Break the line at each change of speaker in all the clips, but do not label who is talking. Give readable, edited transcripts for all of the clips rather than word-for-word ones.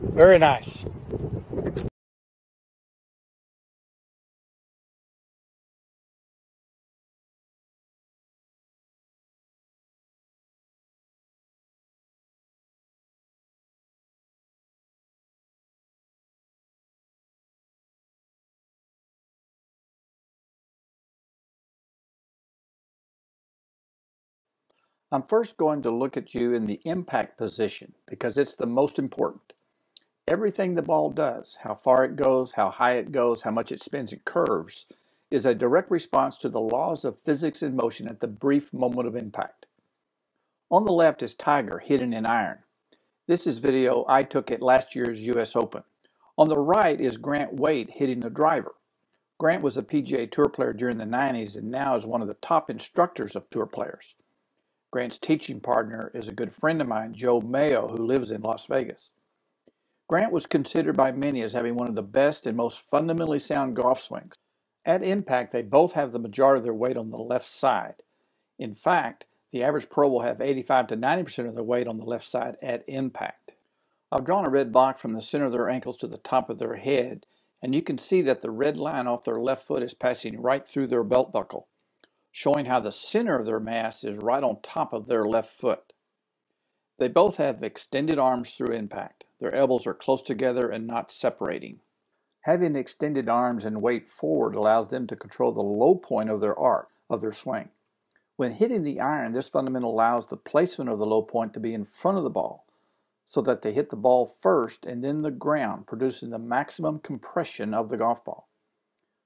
Very nice. I'm first going to look at you in the impact position because it's the most important. Everything the ball does, how far it goes, how high it goes, how much it spins and curves, is a direct response to the laws of physics in motion at the brief moment of impact. On the left is Tiger hitting an iron. This is video I took at last year's US Open. On the right is Grant Wade hitting a driver. Grant was a PGA Tour player during the 90s and now is one of the top instructors of tour players. Grant's teaching partner is a good friend of mine, Joe Mayo, who lives in Las Vegas. Grant was considered by many as having one of the best and most fundamentally sound golf swings. At impact, they both have the majority of their weight on the left side. In fact, the average pro will have 85 to 90% of their weight on the left side at impact. I've drawn a red block from the center of their ankles to the top of their head, and you can see that the red line off their left foot is passing right through their belt buckle, showing how the center of their mass is right on top of their left foot. They both have extended arms through impact. Their elbows are close together and not separating. Having extended arms and weight forward allows them to control the low point of their arc of their swing. When hitting the iron, this fundamental allows the placement of the low point to be in front of the ball, so that they hit the ball first and then the ground, producing the maximum compression of the golf ball.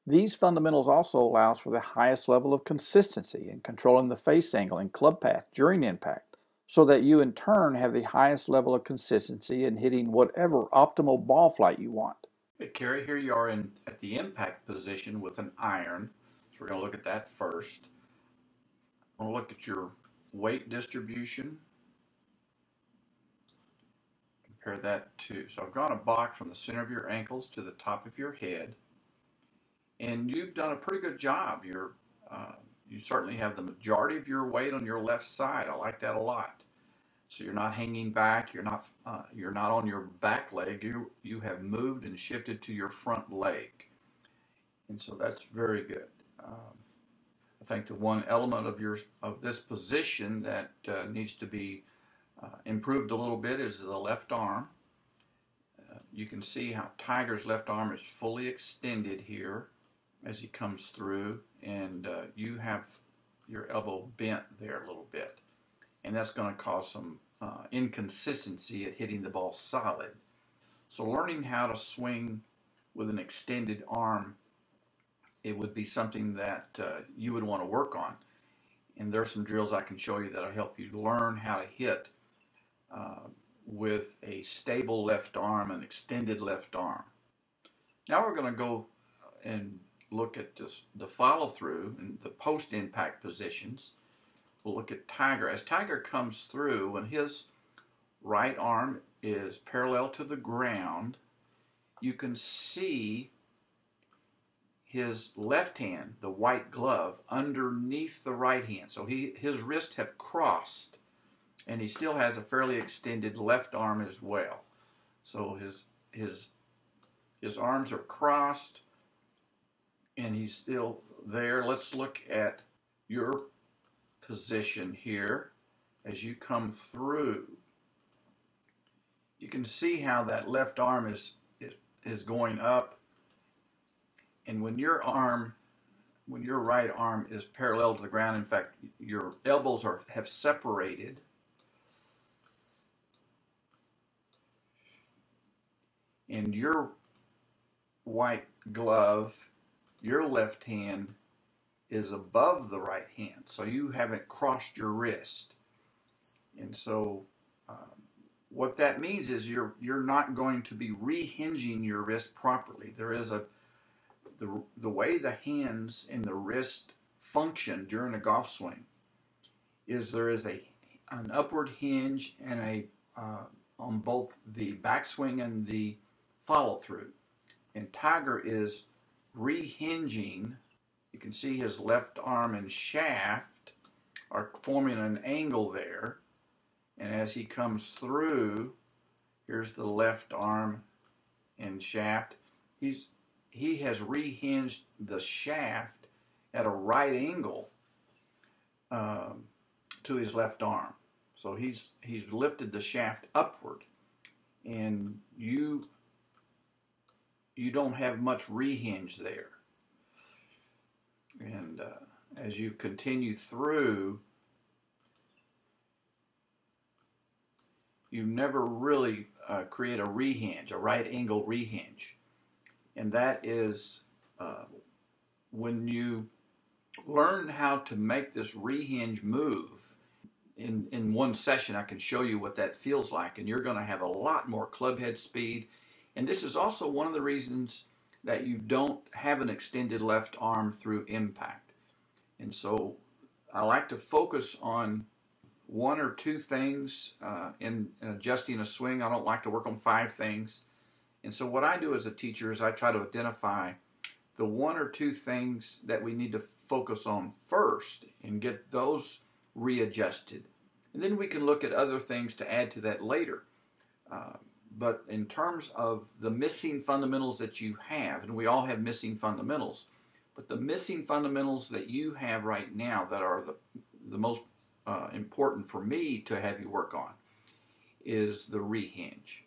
These fundamentals also allows for the highest level of consistency in controlling the face angle and club path during impact, so that you in turn have the highest level of consistency in hitting whatever optimal ball flight you want.
Hey, Kari, here you are at the impact position with an iron. So we're going to look at that first. I'm going to look at your weight distribution. Compare that to, so I've drawn a box from the center of your ankles to the top of your head. And you've done a pretty good job. You certainly have the majority of your weight on your left side. I like that a lot. So you're not hanging back. You're not on your back leg. You have moved and shifted to your front leg, and so that's very good. I think the one element of this position that needs to be improved a little bit is the left arm. You can see how Tiger's left arm is fully extended here as he comes through, and you have your elbow bent there a little bit, and that's going to cause some inconsistency at hitting the ball solid. So learning how to swing with an extended arm, it would be something that you would want to work on. And there are some drills I can show you that'll help you learn how to hit with a stable left arm, an extended left arm. Now we're going to go and look at the follow through and the post impact positions. We'll look at Tiger. As Tiger comes through, when his right arm is parallel to the ground, you can see his left hand, the white glove, underneath the right hand. So his wrists have crossed, and he still has a fairly extended left arm as well. So his arms are crossed, and he's still there. Let's look at your position here as you come through. You can see how that left arm is going up, and when your right arm is parallel to the ground, in fact your elbows have separated, and your white glove, your left hand is above the right hand, so you haven't crossed your wrist. And so what that means is you're not going to be rehinging your wrist properly. There is the way the hands and the wrist function during a golf swing is there is an upward hinge and on both the backswing and the follow through. And Tiger is rehinging. You can see his left arm and shaft are forming an angle there. And as he comes through, here's the left arm and shaft. He has rehinged the shaft at a right angle to his left arm. So he's lifted the shaft upward, and you don't have much rehinge there. And as you continue through, you never really create a rehinge, a right angle rehinge. And that is when you learn how to make this rehinge move. In one session, I can show you what that feels like, and you're going to have a lot more club head speed. And this is also one of the reasons that you don't have an extended left arm through impact. And so I like to focus on one or two things in adjusting a swing. I don't like to work on 5 things. And so what I do as a teacher is I try to identify the 1 or 2 things that we need to focus on first and get those readjusted. And then we can look at other things to add to that later. But in terms of the missing fundamentals that you have, and we all have missing fundamentals, but the missing fundamentals that you have right now that are the most important for me to have you work on is the rehinge.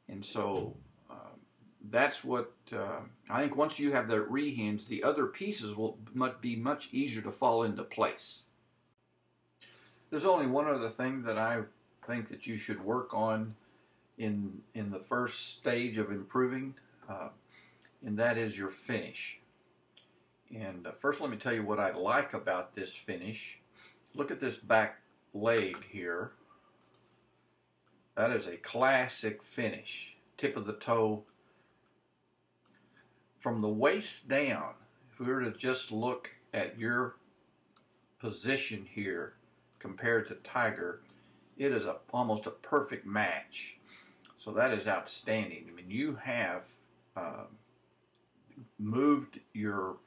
And so that's what I think once you have that rehinge, the other pieces will be much easier to fall into place. There's only one other thing that I think that you should work on in the first stage of improving, and that is your finish. And first let me tell you what I like about this finish. Look at this back leg here. That is a classic finish. Tip of the toe. From the waist down, if we were to just look at your position here compared to Tiger, it is almost a perfect match. So that is outstanding. I mean, you have moved you're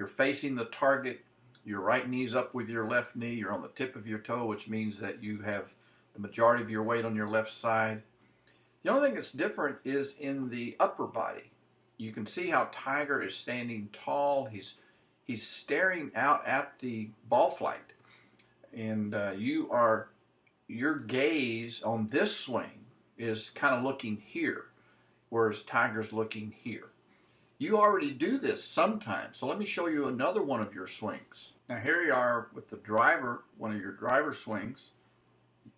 facing the target, your right knee's up with your left knee, you're on the tip of your toe, which means that you have the majority of your weight on your left side. The only thing that's different is in the upper body. You can see how Tiger is standing tall. He's staring out at the ball flight. And your gaze on this swing is kind of looking here, whereas Tiger's looking here. You already do this sometimes, so let me show you another one of your swings. Now here you are with the driver, one of your driver swings.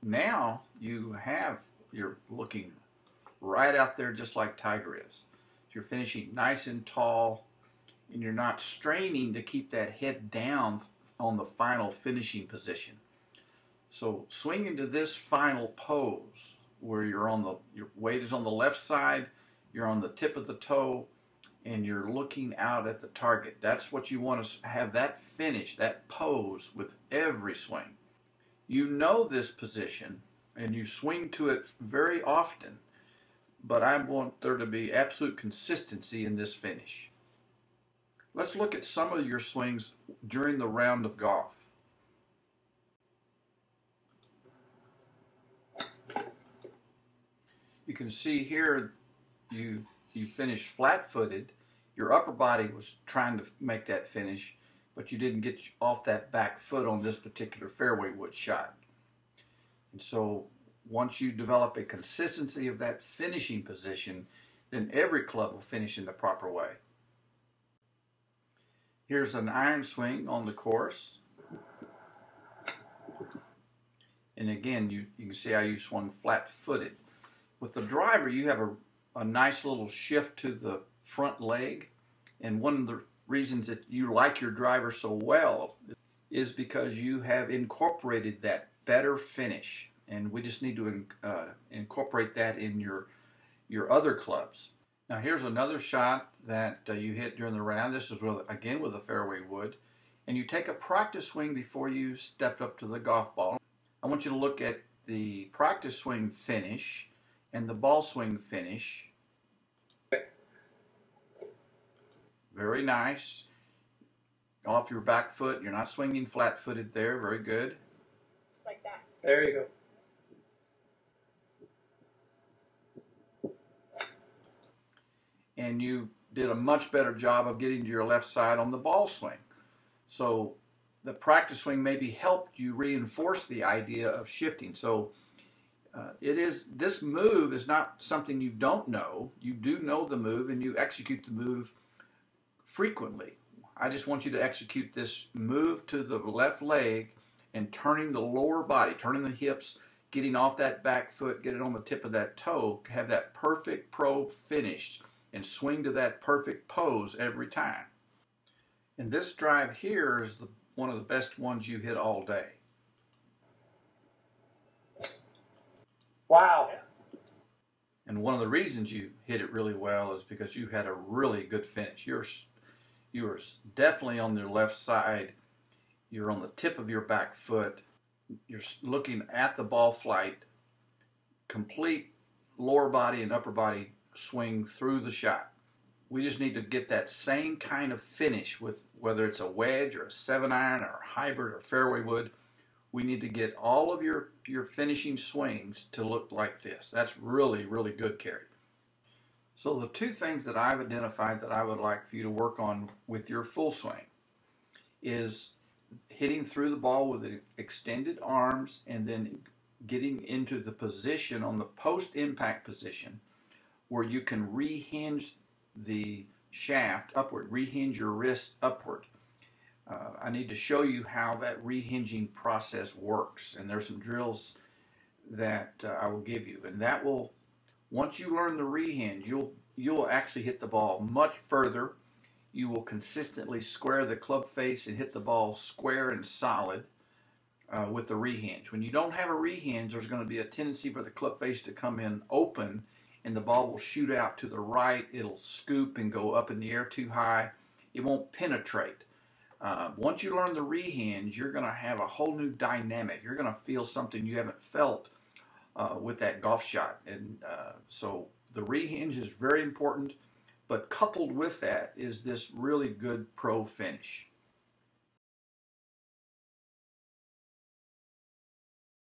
Now you're looking right out there just like Tiger is. So you're finishing nice and tall, and you're not straining to keep that head down on the final finishing position. So swing into this final pose where your weight is on the left side, you're on the tip of the toe, and you're looking out at the target. That's what you want to have, that finish, that pose with every swing. You know this position and you swing to it very often, but I want there to be absolute consistency in this finish. Let's look at some of your swings during the round of golf. You can see here you finished flat-footed. Your upper body was trying to make that finish, but you didn't get off that back foot on this particular fairway wood shot. And so once you develop a consistency of that finishing position, then every club will finish in the proper way. Here's an iron swing on the course. And again, you can see how you swung flat-footed. With the driver, you have a nice little shift to the front leg, and one of the reasons that you like your driver so well is because you have incorporated that better finish, and we just need to incorporate that in your other clubs. Now here's another shot that you hit during the round. This is again with a fairway wood, and you take a practice swing before you step up to the golf ball. I want you to look at the practice swing finish and the ball swing finish. Very nice. Off your back foot. You're not swinging flat-footed there. Very good.
Like that.
There you go.
and you did a much better job of getting to your left side on the ball swing. So the practice swing maybe helped you reinforce the idea of shifting. So this move is not something you don't know. You do know the move, and you execute the move frequently. I just want you to execute this move to the left leg and turning the lower body, turning the hips, getting off that back foot, get it on the tip of that toe, have that perfect pro finish, and swing to that perfect pose every time. And this drive here is one of the best ones you hit all day.
Wow.
And one of the reasons you hit it really well is because you had a really good finish. You were definitely on your left side. You're on the tip of your back foot. You're looking at the ball flight, complete lower body and upper body swing through the shot. We just need to get that same kind of finish with whether it's a wedge or a 7-iron or a hybrid or fairway wood. We need to get all of your finishing swings to look like this. That's really, really good, Kari. So the two things that I've identified that I would like for you to work on with your full swing is hitting through the ball with the extended arms and then getting into the position on the post-impact position where you can rehinge the shaft upward, rehinge your wrist upward. I need to show you how that rehinging process works, and there's some drills that I will give you, and that will, once you learn the rehinge, you'll actually hit the ball much further. You will consistently square the club face and hit the ball square and solid with the rehinge. When you don't have a rehinge, there's going to be a tendency for the club face to come in open, and the ball will shoot out to the right. It'll scoop and go up in the air too high. It won't penetrate. Once you learn the rehinge, you're going to have a whole new dynamic. You're going to feel something you haven't felt with that golf shot. And so the rehinge is very important, but coupled with that is this really good pro finish.